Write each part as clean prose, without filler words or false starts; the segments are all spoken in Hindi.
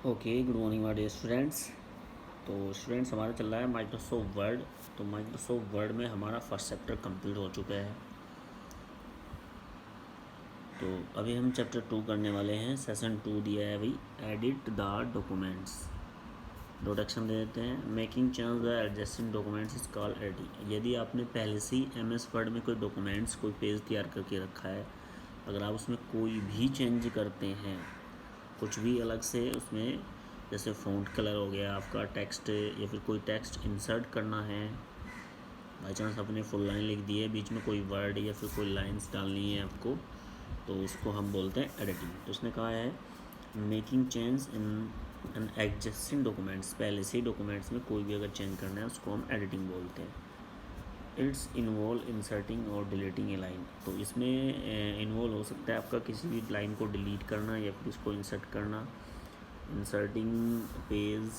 Okay, good morning my dear students. तो स्टूडेंट्स हमारा चल रहा है माइक्रोसॉफ्ट वर्ड। तो माइक्रोसॉफ्ट वर्ड में हमारा फर्स्ट चैप्टर कंप्लीट हो चुका है। तो अभी हम चैप्टर 2 करने वाले हैं। सेशन 2 दिया है अभी, एडिट द डॉक्यूमेंट्स। इंट्रोडक्शन दे देते हैं। Making change the adjusting documents is called editing. यदि आपने पहले से ही एमएस वर्ड में कोई डॉक्यूमेंट्स, कोई पेज तैयार करके रखा है, अगर आप उसमें कोई भी चेंज करते हैं, कुछ भी अलग से उसमें, जैसे फ़ॉन्ट कलर हो गया आपका, टेक्स्ट या फिर कोई टेक्स्ट इंसर्ट करना है, बाई चांस आपने फुल लाइन लिख दी है, बीच में कोई वर्ड या फिर कोई लाइंस डालनी है आपको, तो उसको हम बोलते हैं एडिटिंग। तो उसने कहा है making change in an existing documents. पहले से ही डॉक्यूमेंट्स में कोई भी अगर चेंज करना है उसको हम एडिटिंग बोलते हैं। इट्स इन्वॉल्व इंसर्टिंग और डिलीटिंग ए लाइन। तो इसमें इन्वॉल्व हो सकता है आपका किसी भी लाइन को डिलीट करना या फिर उसको इंसर्ट करना, इंसर्टिंग पेज,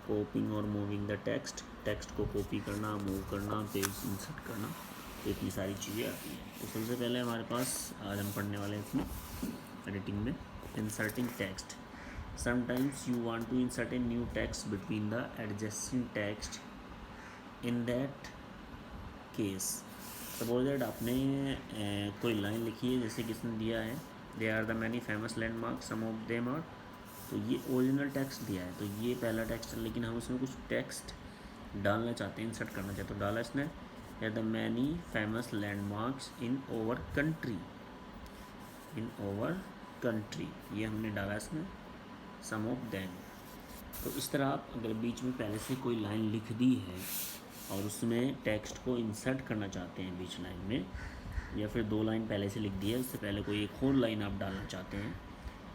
कॉपिंग और मूविंग द टेक्स्ट, टेक्स्ट को कॉपी करना, मूव करना, पेज इंसर्ट करना, तो इतनी सारी चीज़ें आती हैं। तो सबसे पहले हमारे पास आज हम पढ़ने वाले हैं इसमें एडिटिंग में inserting text. Sometimes you want to insert a new text between the adjusting text. In that case, suppose that आपने कोई लाइन लिखी है, जैसे किसने दिया है, they are the many famous landmark, some of them are. तो ये ओरिजिनल टेक्स्ट दिया है, तो ये पहला टेक्स्ट है, लेकिन हम उसमें कुछ टेक्स्ट डालना चाहते हैं, इंसर्ट करना चाहते हैं। तो डाला इसने, they are the many famous landmarks in over country, in over country, ये हमने डाला इसमें, सम ऑफ देम। तो इस तरह आप अगर बीच में पहले से कोई लाइन लिख दी है और उसमें टेक्स्ट को इंसर्ट करना चाहते हैं बीच लाइन में, या फिर दो लाइन पहले से लिख दी है, उससे पहले कोई एक और लाइन आप डालना चाहते हैं,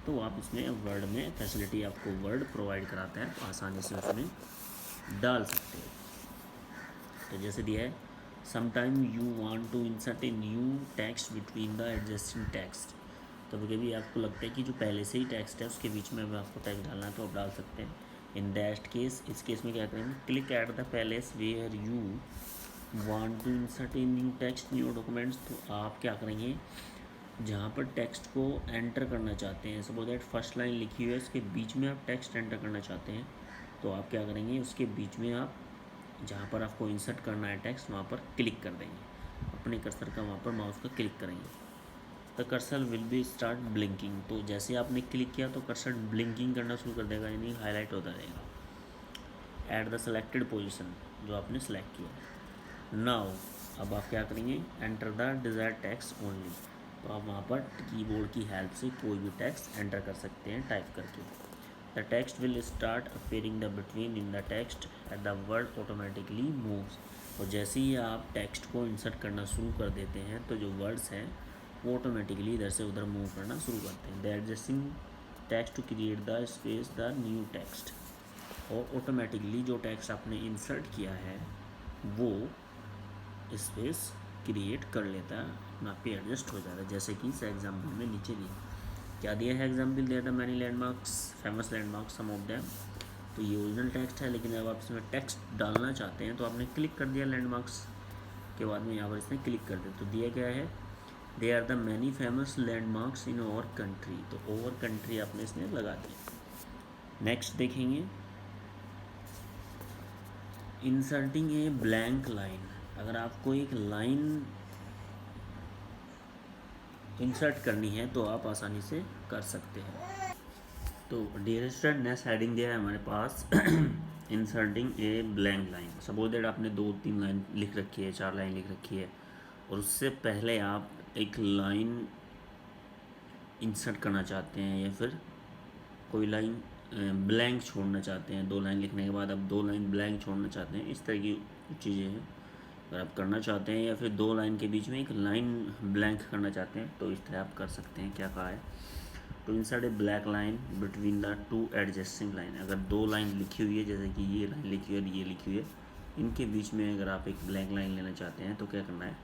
तो आप इसमें वर्ड में फैसिलिटी आपको वर्ड प्रोवाइड कराता है, तो आसानी से उसमें डाल सकते हैं। तो जैसे दिया है, sometime you want to insert a new text between the adjusting text. कभी कभी आपको लगता है कि जो पहले से ही टेक्स्ट है उसके बीच में आपको टेक्स्ट डालना है, तो आप डाल सकते हैं। इन दैट केस, इस केस में क्या करेंगे, click at the place where you want to insert a new text, new documents. तो आप क्या करेंगे, जहाँ पर टेक्स्ट को एंटर करना चाहते हैं, सपोज दैट फर्स्ट लाइन लिखी हुई है, उसके बीच में आप टेक्स्ट एंटर करना चाहते हैं, तो आप क्या करेंगे, उसके बीच में आप जहाँ पर आपको इंसर्ट करना है टेक्स्ट, वहाँ पर क्लिक कर देंगे, अपने कर्सर का वहाँ पर माउस का क्लिक करेंगे। The cursor will be start blinking. तो जैसे आपने क्लिक किया तो कर्सर ब्लिंकिंग करना शुरू कर देगा, यानी हाईलाइट होता रहेगा एट द सेलेक्टेड पोजिशन, जो आपने सेलेक्ट किया। नाउ अब आप क्या करेंगे, enter the desired text only. तो आप वहाँ पर कीबोर्ड की हेल्प से कोई भी टेक्स्ट एंटर कर सकते हैं टाइप करके। The text will start appearing the between in the text at the word automatically moves. और जैसे ही आप टेक्स्ट को इंसर्ट करना शुरू कर देते हैं, तो जो वर्ड्स हैं वो ऑटोमेटिकली इधर से उधर मूव करना शुरू करते हैं। The adjusting text to create the space the new text. और ऑटोमेटिकली जो टेक्स्ट आपने इंसर्ट किया है वो स्पेस क्रिएट कर लेता है, अपना पे एडजस्ट हो जाता है। जैसे कि इस एग्जाम्पल में नीचे दिया, क्या दिया है एग्जाम्पल, दिया था many landmarks, famous landmarks, some of them. तो ये ओरिजिनल टेक्स्ट है, लेकिन जब आप इसमें टेक्स्ट डालना चाहते हैं तो आपने क्लिक कर दिया लैंडमार्क्स के बाद में, यहाँ पर इसने क्लिक कर दिया, तो दिया क्या है, they are the many famous landmarks in over country. तो ओवर कंट्री आपने इसमें लगा दिया। नेक्स्ट देखेंगे, इंसर्टिंग ए ब्लैंक लाइन। अगर आपको एक लाइन इंसर्ट करनी है तो आप आसानी से कर सकते हैं। तो डियर स्टूडेंट, नेक्स्ट हेडिंग दिया है हमारे पास inserting a blank line. Suppose that आपने 2-3 लाइन लिख रखी है, 4 लाइन लिख रखी है, और उससे पहले आप एक लाइन इंसर्ट करना चाहते हैं, या फिर कोई लाइन ब्लैंक छोड़ना चाहते हैं, 2 लाइन लिखने के बाद आप 2 लाइन ब्लैंक छोड़ना चाहते हैं, इस तरह की चीज़ें हैं अगर आप करना चाहते हैं, या फिर 2 लाइन के बीच में एक लाइन ब्लैंक करना चाहते हैं, तो इस तरह आप कर सकते हैं। क्या कहा है, to insert a black line between the 2 adjusting line. अगर 2 लाइन लिखी हुई है, जैसे कि ये लाइन लिखी हुई है और ये लिखी हुई है, इनके बीच में अगर आप एक ब्लैक लाइन लेना चाहते हैं, तो क्या करना है,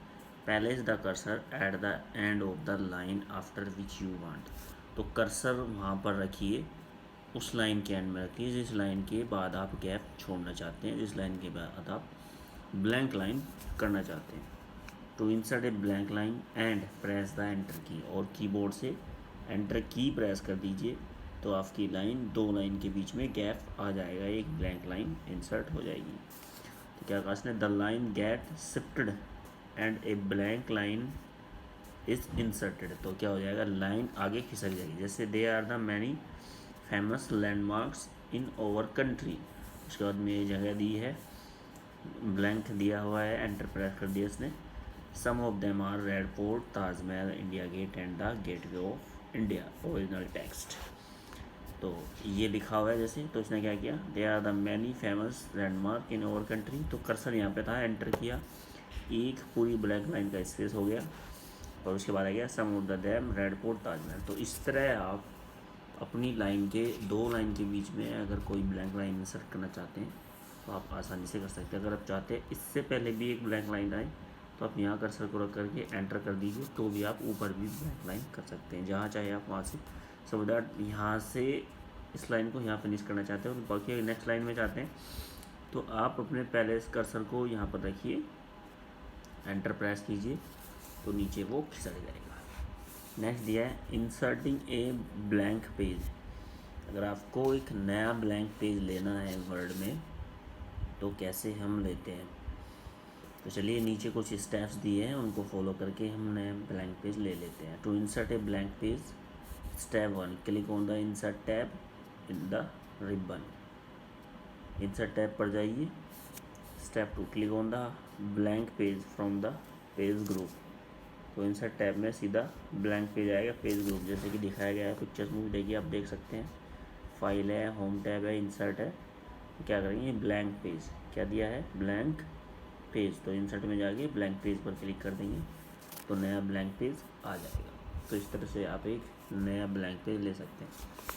place the cursor at the end of the line after which you want. तो कर्सर वहाँ पर रखिए, उस लाइन के एंड में रखिए जिस लाइन के बाद आप गैप छोड़ना चाहते हैं, जिस लाइन के बाद आप ब्लैंक लाइन करना चाहते हैं। To insert a blank line and press the enter key, और कीबोर्ड से एंटर की प्रेस कर दीजिए तो आपकी लाइन, दो लाइन के बीच में गैप आ जाएगा, एक ब्लैंक लाइन इंसर्ट हो जाएगी। तो क्या कहा इसने, the line get shifted and a blank line is inserted. तो क्या हो जाएगा, लाइन आगे खिसक जाएगी। जैसे they are the many famous landmarks in over country, उसके बाद में ये जगह दी है, ब्लैंक दिया हुआ है, एंटर प्रेस कर दिया इसने। Some of them are Red Fort, Taj Mahal, India Gate and the Gateway of India, original text. तो ये लिखा हुआ है जैसे, तो इसने क्या किया, they are the many famous landmark in over country. तो कर्सर यहाँ पे था, एंटर किया, एक पूरी ब्लैक लाइन का स्पेस हो गया, और उसके बाद आ गया some of the dam, Red Fort, Taj Mahal. तो इस तरह आप अपनी लाइन के, दो लाइन के बीच में अगर कोई ब्लैंक लाइन इंसर्ट करना चाहते हैं तो आप आसानी से कर सकते हैं। अगर आप चाहते हैं इससे पहले भी एक ब्लैंक लाइन आए तो आप यहाँ कर्सर को रख करके एंटर कर दीजिए, तो भी आप ऊपर भी ब्लैंक लाइन कर सकते हैं, जहाँ चाहे आप वहाँ से। सो दैट यहाँ से इस लाइन को यहाँ फिनिश करना चाहते हैं और बाकी नेक्स्ट लाइन में चाहते हैं तो आप अपने पहले इस कर्सर को यहाँ पर रखिए, एंटर प्रेस कीजिए, तो नीचे वो खिसक जाएगा। नेक्स्ट दिया है इंसर्टिंग ए ब्लैंक पेज। अगर आपको एक नया ब्लैंक पेज लेना है वर्ड में तो कैसे हम लेते हैं, तो चलिए नीचे कुछ स्टेप्स दिए हैं, उनको फॉलो करके हम नया ब्लैंक पेज ले लेते हैं। To insert a blank page, step 1, click on the insert tab in the ribbon. Insert tab पर जाइए। Step 2, click on the blank page from the page group. तो इंसर्ट टैब में सीधा ब्लैंक पेज आएगा, पेज ग्रुप जैसे कि दिखाया गया है पिक्चर्स में भी, देखिए आप देख सकते हैं, फाइल है, होम टैब है, इंसर्ट है। तो क्या करेंगे, ब्लैंक पेज, क्या दिया है, ब्लैंक पेज, तो इंसर्ट में जाके ब्लैंक पेज पर क्लिक कर देंगे तो नया ब्लैंक पेज आ जाएगा। तो इस तरह से आप एक नया ब्लैंक पेज ले सकते हैं।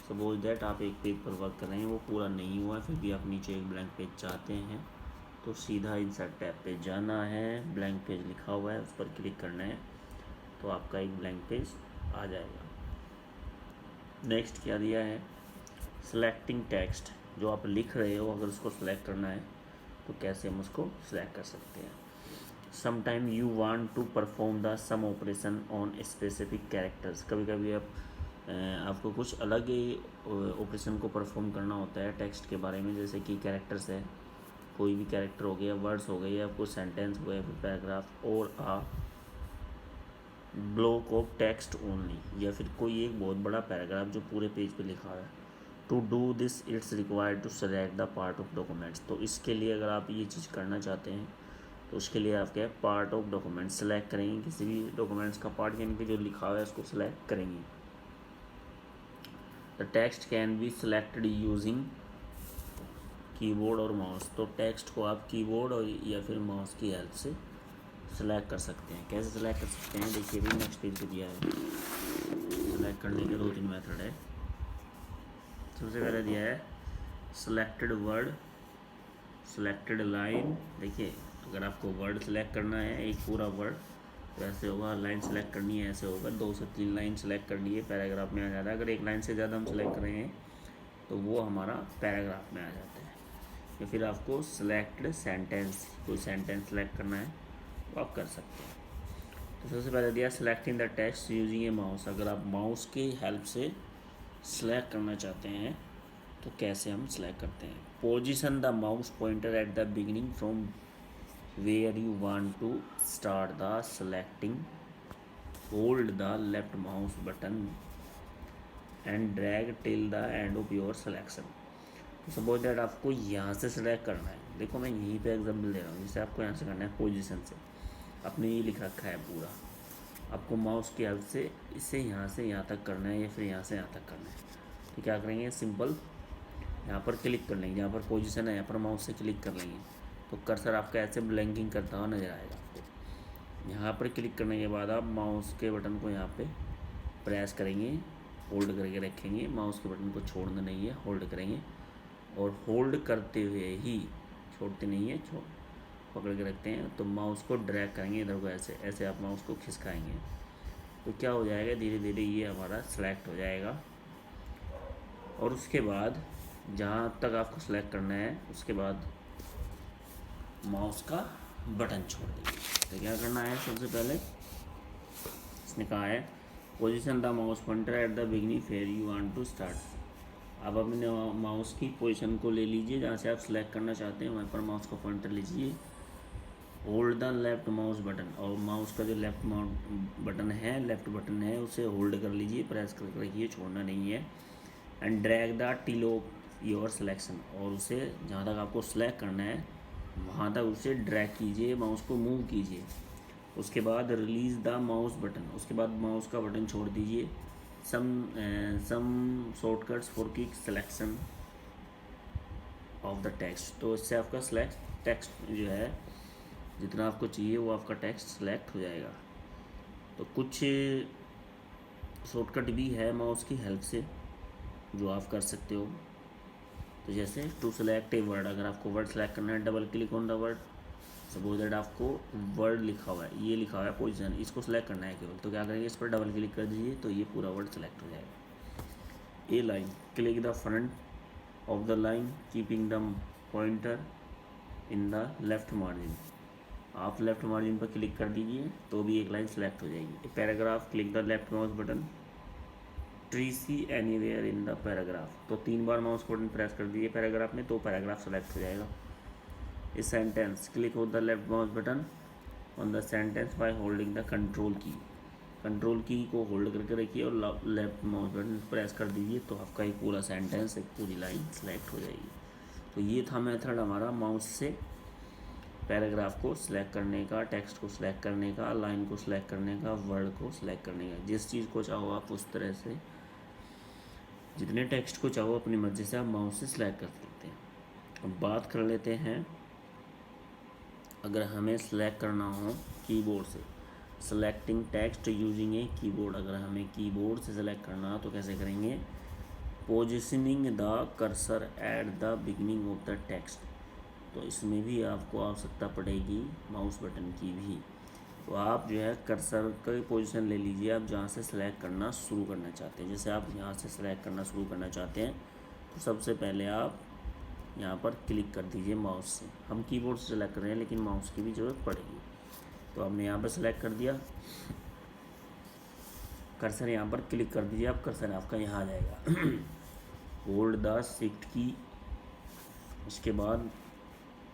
सपोज दैट आप एक पेज पर वर्क कर रहे हैं, वो पूरा नहीं हुआ, फिर भी आप नीचे एक ब्लैंक पेज चाहते हैं, तो सीधा इंसर्ट टैब पे जाना है, ब्लैंक पेज लिखा हुआ है उस पर क्लिक करना है, तो आपका एक ब्लैंक पेज आ जाएगा। नेक्स्ट क्या दिया है, सेलेक्टिंग टेक्स्ट। जो आप लिख रहे हो अगर उसको सेलेक्ट करना है तो कैसे हम उसको सेलेक्ट कर सकते हैं। Sometime you want to perform the some operation on specific characters. कभी कभी आपको कुछ अलग ही ऑपरेशन को परफॉर्म करना होता है टेक्स्ट के बारे में, जैसे कि कैरेक्टर्स है, कोई भी कैरेक्टर हो गया, वर्ड्स हो गए, या कोई सेंटेंस हो गया, फिर पैराग्राफ, और आ ब्लॉक ऑफ टेक्स्ट ओनली, या फिर कोई एक बहुत बड़ा पैराग्राफ जो पूरे पेज पे लिखा है। To do this it's required to select the part of documents. तो इसके लिए अगर आप ये चीज़ करना चाहते हैं तो उसके लिए आप क्या है, पार्ट ऑफ डॉक्यूमेंट्स सेलेक्ट करेंगे, किसी भी डॉक्यूमेंट्स का पार्ट, यानी कि जो लिखा हुआ है उसको सेलेक्ट करेंगे। The text can be selected using keyboard और माउस। तो टेक्स्ट को आप कीबोर्ड और या फिर माउस की हेल्प से सेलेक्ट कर सकते हैं। कैसे सेलेक्ट कर सकते हैं, देखिए भी नेक्स्ट पेज पे दिया है। सेलेक्ट करने के 2-3 मेथड है। सबसे पहले दिया है सेलेक्टेड वर्ड, सेलेक्टेड लाइन। देखिए अगर आपको वर्ड सेलेक्ट करना है, एक पूरा वर्ड, तो ऐसे होगा, लाइन सेलेक्ट करनी है ऐसे होगा, 2 से 3 लाइन सेलेक्ट करनी है, पैराग्राफ में आ जाता है। अगर एक लाइन से ज़्यादा हम सेलेक्ट कर रहे हैं तो वो हमारा पैराग्राफ में आ जाता है। या फिर आपको सेलेक्टेड सेंटेंस, कोई सेंटेंस सेलेक्ट करना है तो आप कर सकते हैं। तो सबसे पहले दिया selecting the text using A mouse. अगर आप माउस की हेल्प से सेलेक्ट करना चाहते हैं तो कैसे हम सेलेक्ट करते हैं। Position the mouse pointer at the beginning from where you want to start the selecting, hold the left mouse button and drag till the end of your selection. तो सपोज दैट आपको यहाँ से सेलेक्ट करना है, देखो मैं यहीं पे एग्जाम्पल दे रहा हूँ, जैसे आपको यहाँ से करना है पोजीशन से, आपने ये लिख रखा है पूरा, आपको माउस की हेल्प से इसे यहाँ से यहाँ तक करना है या फिर यहाँ से यहाँ तक करना है। तो क्या करेंगे, सिंपल यहाँ पर क्लिक कर लेंगे, जहाँ पर पोजीशन है यहाँ पर माउस से क्लिक कर लेंगे तो कर्सर आपका ऐसे ब्लैंकिंग करता हुआ नज़र आएगा आपको। यहाँ पर क्लिक करने के बाद आप माउस के बटन को यहाँ पे प्रेस करेंगे, होल्ड करके रखेंगे, माउस के बटन को छोड़ना नहीं है, होल्ड करेंगे, और होल्ड करते हुए ही, छोड़ते नहीं है, पकड़ के रखते हैं, तो माउस को ड्रैग करेंगे इधर को, ऐसे ऐसे आप माउस को खिसकाएंगे तो क्या हो जाएगा, धीरे धीरे ये हमारा सेलेक्ट हो जाएगा। और उसके बाद जहाँ तक आपको सेलेक्ट करना है उसके बाद माउस का बटन छोड़ देंगे। तो क्या करना है, सबसे पहले इसने कहा है position the mouse pointer at the beginning where you want to start आप अपने माउस की पोजीशन को ले लीजिए, जहाँ से आप सेलेक्ट करना चाहते हैं वहाँ पर माउस का पॉइंटर लीजिए, hold the left mouse button, और माउस का जो लेफ्ट माउस बटन है, लेफ्ट बटन है, उसे होल्ड कर लीजिए, प्रेस करके रखिए, छोड़ना नहीं है। And drag the till of your selection, और उसे जहाँ तक आपको सेलेक्ट करना है वहाँ तक उसे ड्रैग कीजिए, माउस को मूव कीजिए। उसके बाद रिलीज़ द माउस बटन, उसके बाद माउस का बटन छोड़ दीजिए। Some shortcuts for quick selection of the text, तो इससे आपका सेलेक्ट टेक्स्ट जो है जितना आपको चाहिए वो आपका टेक्स्ट सेलेक्ट हो जाएगा। तो कुछ शॉर्टकट भी है माउस की हेल्प से जो आप कर सकते हो। तो जैसे टू सेलेक्ट ए वर्ड, अगर आपको वर्ड सेलेक्ट करना है, double click on the word. Suppose that आपको वर्ड लिखा हुआ है, ये लिखा हुआ है पोजीशन, इसको सेलेक्ट करना है केवल, तो क्या करेंगे, इस पर डबल क्लिक कर दीजिए तो ये पूरा वर्ड सेलेक्ट हो जाएगा। A line, click the front of the line keeping the pointer in the left margin, आप लेफ्ट मार्जिन पर क्लिक कर दीजिए तो भी एक लाइन सेलेक्ट हो जाएगी। Paragraph, click the left mouse button, thrice anywhere in the paragraph, तो 3 बार माउस बटन प्रेस कर दीजिए पैराग्राफ में तो पैराग्राफ सेलेक्ट हो जाएगा। A sentence, click on the left mouse button on the sentence by holding the control key, control key को होल्ड करके रखिए और लेफ्ट माउस बटन प्रेस कर दीजिए तो आपका एक पूरा सेंटेंस, एक पूरी लाइन सेलेक्ट हो जाएगी। तो ये था मेथड हमारा माउस से पैराग्राफ को सिलेक्ट करने का, टेक्स्ट को सिलेक्ट करने का, लाइन को सिलेक्ट करने का, वर्ड को सिलेक्ट करने का। जिस चीज़ को चाहो आप उस तरह से, जितने टेक्स्ट को चाहो अपनी मर्ज़ी से आप माउस से सिलेक्ट कर सकते हैं। अब बात कर लेते हैं, अगर हमें सिलेक्ट करना हो कीबोर्ड से, selecting text using a keyboard, अगर हमें कीबोर्ड से सिलेक्ट करना तो कैसे करेंगे, positioning the cursor eight the beginning of the text, तो इसमें भी आपको आवश्यकता पड़ेगी माउस बटन की भी। तो आप जो है कर्सर का पोजीशन ले लीजिए, आप जहाँ से सिलेक्ट करना शुरू करना चाहते हैं। जैसे आप यहाँ से सिलेक्ट करना शुरू करना चाहते हैं तो सबसे पहले आप यहाँ पर क्लिक कर दीजिए माउस से। हम कीबोर्ड से सिलेक्ट कर रहे हैं लेकिन माउस की भी ज़रूरत पड़ेगी। तो हमने यहाँ पर सिलेक्ट कर दिया, कर्सर यहाँ पर क्लिक कर दीजिए, आप कर्सर आपका यहाँ आ जाएगा। होल्ड द शिफ्ट की, इसके बाद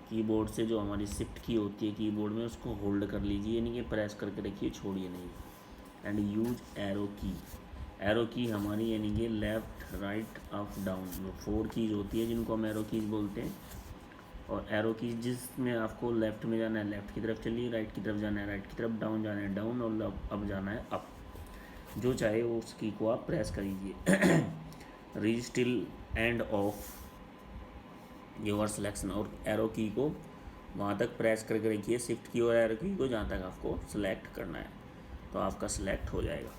कीबोर्ड से जो हमारी शिफ्ट की होती है कीबोर्ड में उसको होल्ड कर लीजिए, यानी कि प्रेस करके रखिए, छोड़िए नहीं। एंड यूज एरो की, एरो की हमारी यानी कि लेफ़्ट राइट अप डाउन, जो 4 कीज होती है जिनको हम एरो कीज बोलते हैं। और एरो कीज जिसमें आपको लेफ़्ट में जाना है लेफ़्ट की तरफ चलिए, राइट की तरफ जाना है राइट की तरफ, डाउन जाना है डाउन, और अप जाना है अप, जो चाहे उस की को आप प्रेस करीजिए। Reach still end of your selection, और एरो की को वहाँ तक प्रेस करके रखिए, शिफ्ट की और एरो की को जहाँ तक आपको सिलेक्ट करना है तो आपका सिलेक्ट हो जाएगा।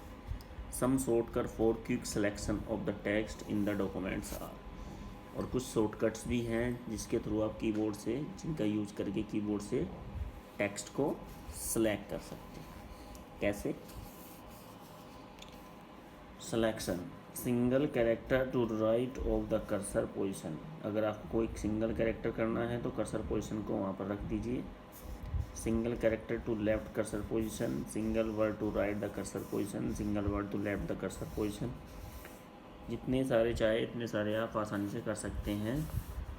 Some shortcut for quick selection of the text in the documents are, और कुछ शॉर्टकट्स भी हैं जिसके थ्रू आप कीबोर्ड से, जिनका यूज करके कीबोर्ड से टेक्स्ट को सिलेक्ट कर सकते हैं। कैसे? Selection, single character to right of the cursor position, अगर आपको कोई सिंगल कैरेक्टर करना है तो कर्सर पोजीशन को वहाँ पर रख दीजिए। Single character to left cursor position, single word to right the cursor position, single word to left the cursor position, जितने सारे चाहे इतने सारे आप आसानी से कर सकते हैं।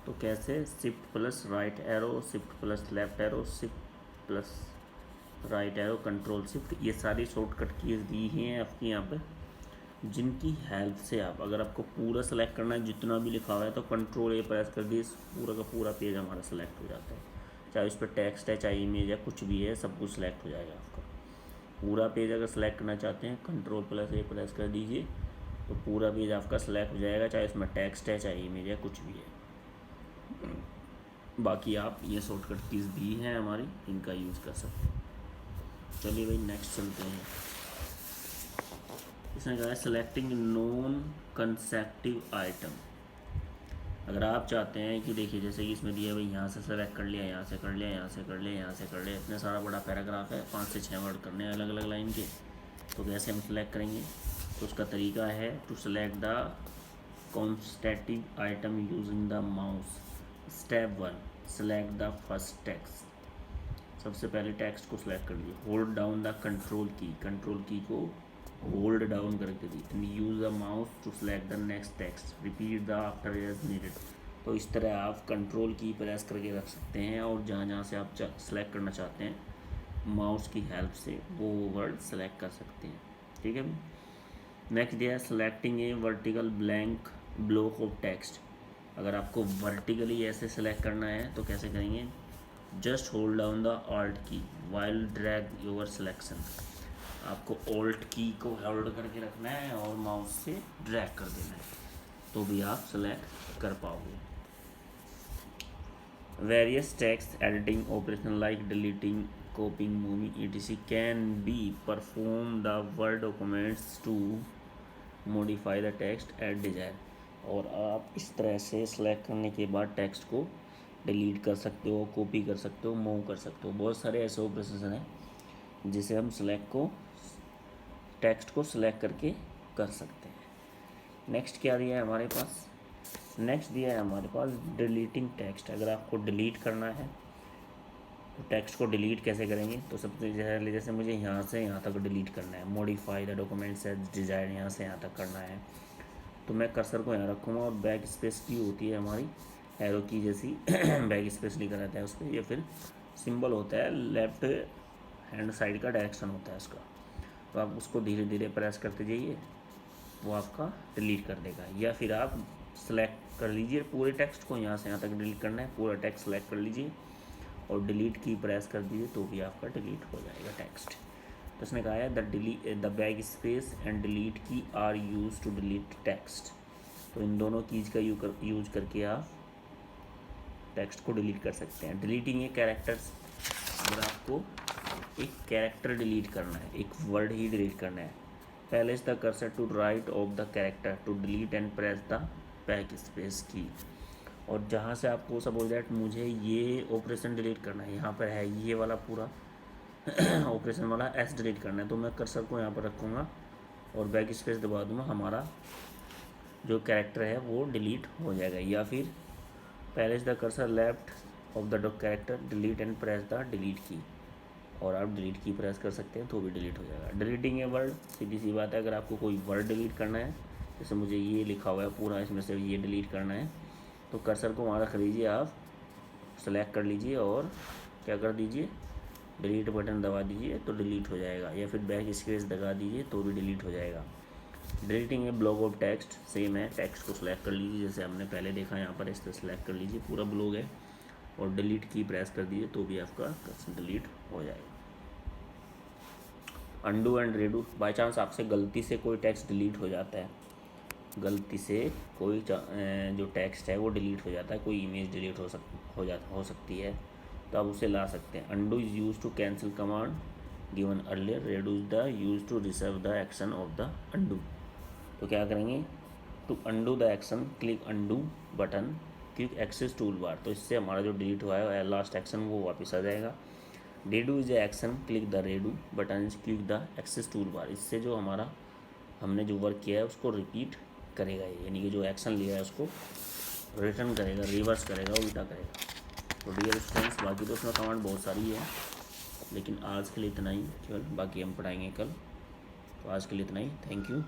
तो कैसे? Shift plus right arrow, shift plus left arrow, shift plus right arrow, control shift, ये सारी शॉर्टकट कीज दी हैं आपकी यहाँ पर, जिनकी हेल्प से आप, अगर आपको पूरा सेलेक्ट करना है जितना भी लिखा हुआ है तो कंट्रोल ए प्रेस कर दिए, पूरा का पूरा पेज हमारा सेलेक्ट हो जाता है, चाहे उस पर टेक्स्ट है चाहे इमेज है कुछ भी है, सब कुछ सेलेक्ट हो जाएगा आपका। पूरा पेज अगर सेलेक्ट करना चाहते हैं कंट्रोल प्लस ए प्रेस कर दीजिए तो पूरा पेज आपका सेलेक्ट हो जाएगा, चाहे उसमें टेक्स्ट है चाहे इमेज है कुछ भी है। बाकी आप ये शॉर्टकट कीज दी हैं हमारी, इनका यूज़ कर सकते हैं। चलिए भाई नेक्स्ट चलते हैं। इसमें कहा है सेलेक्टिंग नॉन कंसेक्टिव आइटम, अगर आप चाहते हैं कि देखिए जैसे कि इसमें दिया भाई यहाँ से सेलेक्ट कर लिया, यहाँ से कर लिया, यहाँ से कर लिया, यहाँ से कर लिया, इतना सारा बड़ा पैराग्राफ है, 5 से 6 वर्ड करने हैं अलग अलग लाइन के, तो कैसे हम सेलेक्ट करेंगे? तो उसका तरीका है to select the consecutive item using the mouse. Step 1, select the first text, सबसे पहले टेक्स्ट को सिलेक्ट कर लीजिए, hold down the control key, control key को होल्ड डाउन करके the and use the mouse to select the next text, repeat the after as needed. तो इस तरह आप कंट्रोल की प्रेस करके रख सकते हैं और जहाँ जहाँ से आप सेलेक्ट करना चाहते हैं माउस की हेल्प से वो वर्ड सेलेक्ट कर सकते हैं। ठीक है। नेक्स्ट दिया है selecting A vertical blank block of text. अगर आपको वर्टिकली ऐसे सेलेक्ट करना है तो कैसे करेंगे, just hold down the alt की वाइल ड्रैग योर सिलेक्शन। आपको ऑल्ट की को होल्ड करके रखना है और माउस से ड्रैग कर देना है तो भी आप सेलेक्ट कर पाओगे। Various text editing operation like deleting, copying, moving etc can be perform the word documents to modify the text at desire. और आप इस तरह से सेलेक्ट करने के बाद टेक्स्ट को डिलीट कर सकते हो, कॉपी कर सकते हो, मूव कर सकते हो। बहुत सारे ऐसे ऑपरेशन हैं जिसे हम टेक्स्ट को सिलेक्ट करके कर सकते हैं। नेक्स्ट क्या दिया है हमारे पास, नेक्स्ट दिया है हमारे पास डिलीटिंग टेक्स्ट। अगर आपको डिलीट करना है तो टेक्स्ट को डिलीट कैसे करेंगे, तो सबसे पहले जैसे मुझे यहाँ से यहाँ तक डिलीट करना है, modify the documents as desired यहाँ से यहाँ तक करना है, तो मैं कर्सर को यहाँ रखूँगा और बैक स्पेस की होती है हमारी एरो की जैसी बैक स्पेस लिखा रहता है उस पर, या फिर सिंबल होता है लेफ्ट हैंड साइड का डायरेक्शन होता है उसका, तो आप उसको धीरे धीरे प्रेस करते जाइए वो आपका डिलीट कर देगा। या फिर आप सेलेक्ट कर लीजिए पूरे टेक्स्ट को, यहाँ से यहाँ तक डिलीट करना है, पूरा टेक्स्ट सेलेक्ट कर लीजिए और डिलीट की प्रेस कर दीजिए तो भी आपका डिलीट हो जाएगा टेक्स्ट। तो उसने कहा है the backspace and delete key are use to delete text. तो इन दोनों कीज का यूज करके आप टेक्स्ट को डिलीट कर सकते हैं। डिलीटिंग ए कैरेक्टर्स, अगर आपको एक कैरेक्टर डिलीट करना है, एक वर्ड ही डिलीट करना है, place the cursor to right of the character to delete and press the backspace key. और जहाँ से आपको सपोज दैट मुझे ये ऑपरेशन डिलीट करना है, यहाँ पर है ये वाला पूरा ऑपरेशन वाला एस डिलीट करना है, तो मैं कर्सर को यहाँ पर रखूँगा और बैक स्पेस दबा दूँगा, हमारा जो कैरेक्टर है वो डिलीट हो जाएगा। या फिर place the cursor left of the character delete and press the delete की, और आप डिलीट की प्रेस कर सकते हैं तो भी डिलीट हो जाएगा। डिलीटिंग ए वर्ड, सीधी सी बात है, अगर आपको कोई वर्ड डिलीट करना है, जैसे मुझे ये लिखा हुआ है पूरा, इसमें से ये डिलीट करना है, तो कर्सर को वहाँ रख लीजिए, आप सेलेक्ट कर लीजिए और क्या कर दीजिए, डिलीट बटन दबा दीजिए तो डिलीट हो जाएगा। या फिर बैक स्पेस दबा दीजिए तो भी डिलीट हो जाएगा। Deleting A block of text, same है, टेक्स्ट को सिलेक्ट कर लीजिए जैसे हमने पहले देखा, यहाँ पर इस तरह सेलेक्ट कर लीजिए, पूरा ब्लॉक है, और डिलीट की प्रेस कर दीजिए तो भी आपका डिलीट हो जाएगा। Undo and Redu, by chance आपसे गलती से कोई टेक्स्ट डिलीट हो जाता है, गलती से कोई जो टेक्स्ट है वो डिलीट हो जाता है, कोई इमेज डिलीट हो सकती है, तो आप उसे ला सकते हैं। Undo is use to cancel command given earlier, redo is the use to reserve the action of the undo. तो क्या करेंगे, to undo the action click undo button quick access toolbar, तो इससे हमारा जो डिलीट हुआ है लास्ट एक्शन वो वापस आ जाएगा। Redo is action click the redo button quick the access toolbar, इससे जो हमारा हमने जो वर्क किया है उसको रिपीट करेगा, यानी कि जो एक्शन लिया है उसको रिटर्न करेगा, रिवर्स करेगा, उल्टा करेगा। तो डियर स्टूडेंट्स, बाकी तो उसमें कमांड बहुत सारी है, लेकिन आज के लिए इतना ही केवल, बाकी हम पढ़ाएंगे कल। तो आज के लिए इतना ही, थैंक यू।